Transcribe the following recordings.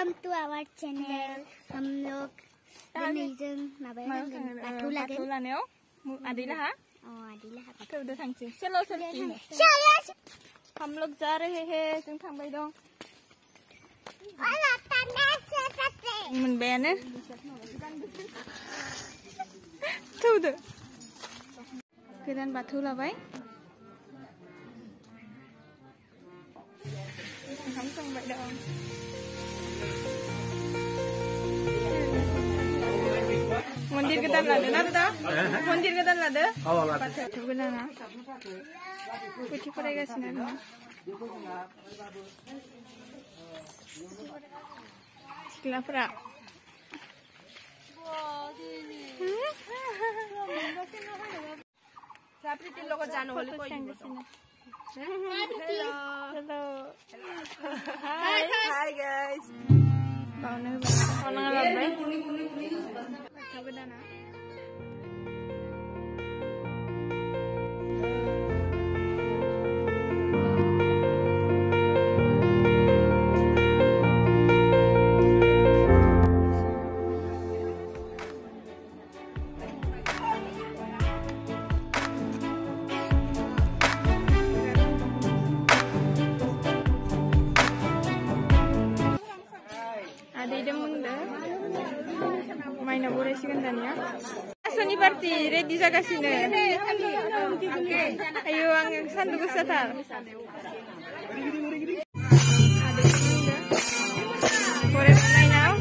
Welcome to our channel. हम लोग बाथौ लानायाव आदिलाहा थौदो थांसै चलो हम लोग जा रहे हैं जों थांबाय दं मोनबायानो थौदो गोदान बाथौ लाबाय ओंखाम संबाय दं मंदिर गोदान लादो ना दा मंदिर गोदान लादो बाथौ गोदाना पुथि फरायगासिनो दं सिख्लाफोरा प्रीतिर লগত जानो हले কৈ हेलो हाय गाइस बावनो खाना लाबाय बाथौ गोदाना main boleh sih kan Dania. Asani party ready jaga sini. Ayo ang sandu gusatar. Boleh main now?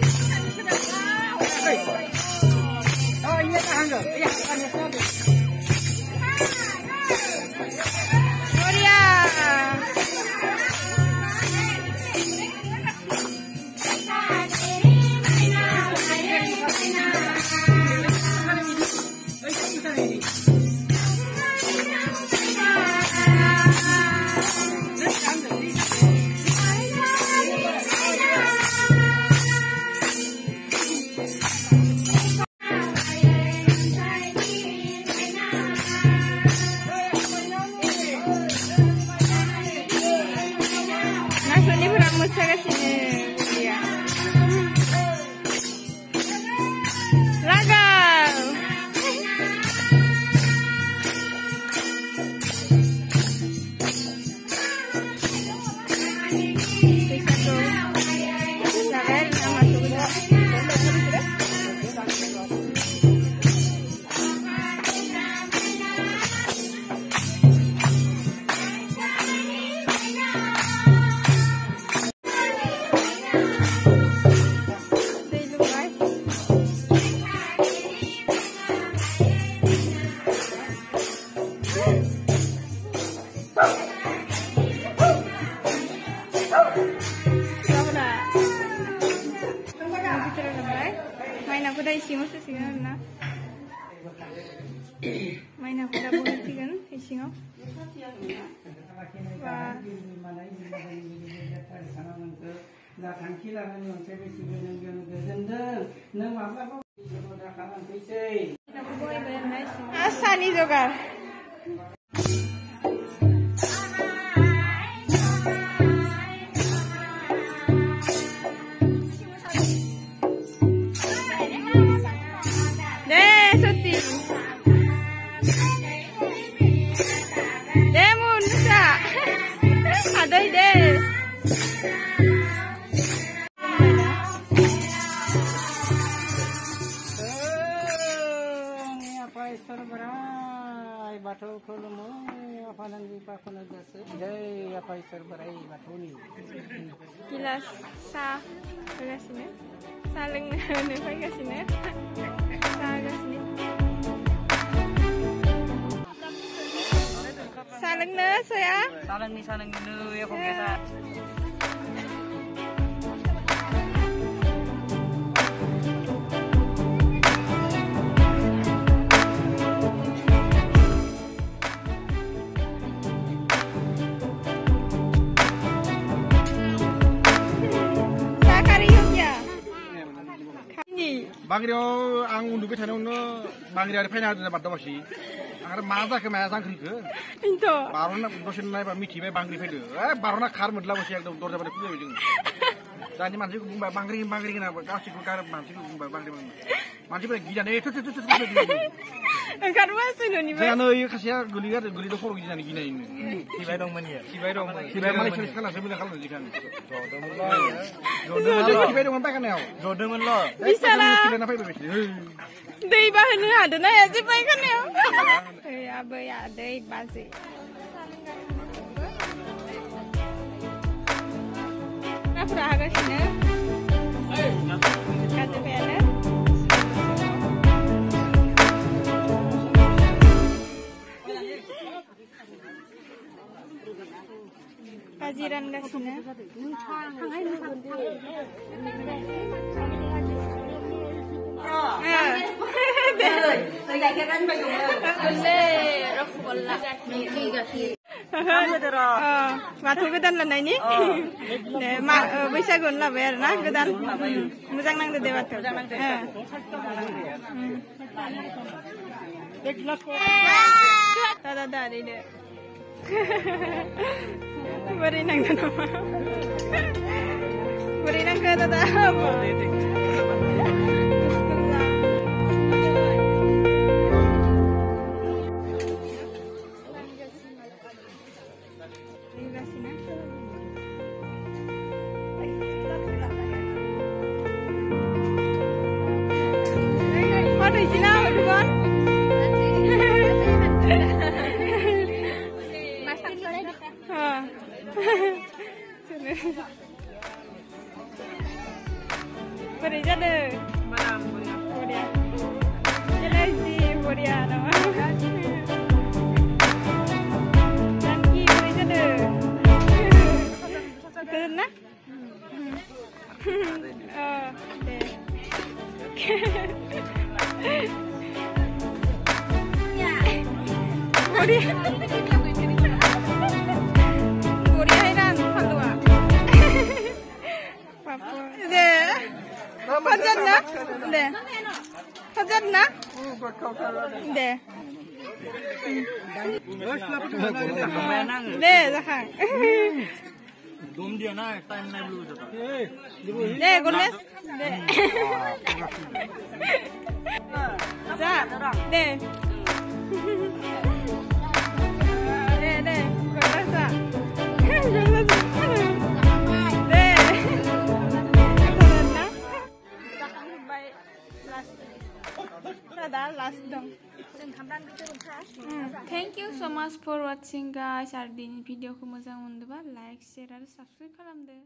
Oh iya tahan dong. Iya tahan dong. Gloria. Main aku dah boleh sih kan, isingau. Asani juga. Bathau khulumu apanan di pakuna dasa jai apa isar berai bathau ni Gilas sah gasine saling ne pai gasine sah gasine saling ne saya saling ni ya kong biasa Bangriau ang unduke thanawno bangri ari phaina dena badda basi Agar मा जाखो माया जांख्रिखो इनतो बारना दसे नायबा मिथिबाय बांग्रि फैदो ए बारना खार मोदला बसे एकदम दरजा बादि खुलिबाय जों Jadi manusia bumbang bangring kenapa? Kau sih kau manusia bumbang bangring. Manusia gila nih, tuh. Engkau masih nih, Jangan nih kasih guli dokor gila nih gila ini. Sibai dong man ya. Sibai mana sih sekarang saya bilang kalau jikan. Sibai dong apa kan ya? Jodoh man lo. Bisa lah. Sibai apa itu? Dei bahan ada na ya sipai kan ya. Ya be ya dei basi. Apa agak sini? Kata bela. Kajiran gas sini. Batu godan lanai ni, बैसागु लाबाय आरो ना गोदान मोजां नांदो दे बाथौ दादा दारिदो बोरै नांदो नामा बोरै नांखो दादा Boleh jadi. Boleh. Jadi boleh nama. Janji boleh jadi. Kena? Oh, deh. Boleh. Boleh hairan falua. Papa. Deh. Fajar na? Deh. Fajar na? Deh. Deh, zakang. Dom dia na time na dulu tu. Deh, golmes. Deh. Za. Deh. Deh. Golmesa. Thank you so much for watching guys. Ardini video ko moजां मोनदोबा like, share आरो subscribe खालामदो.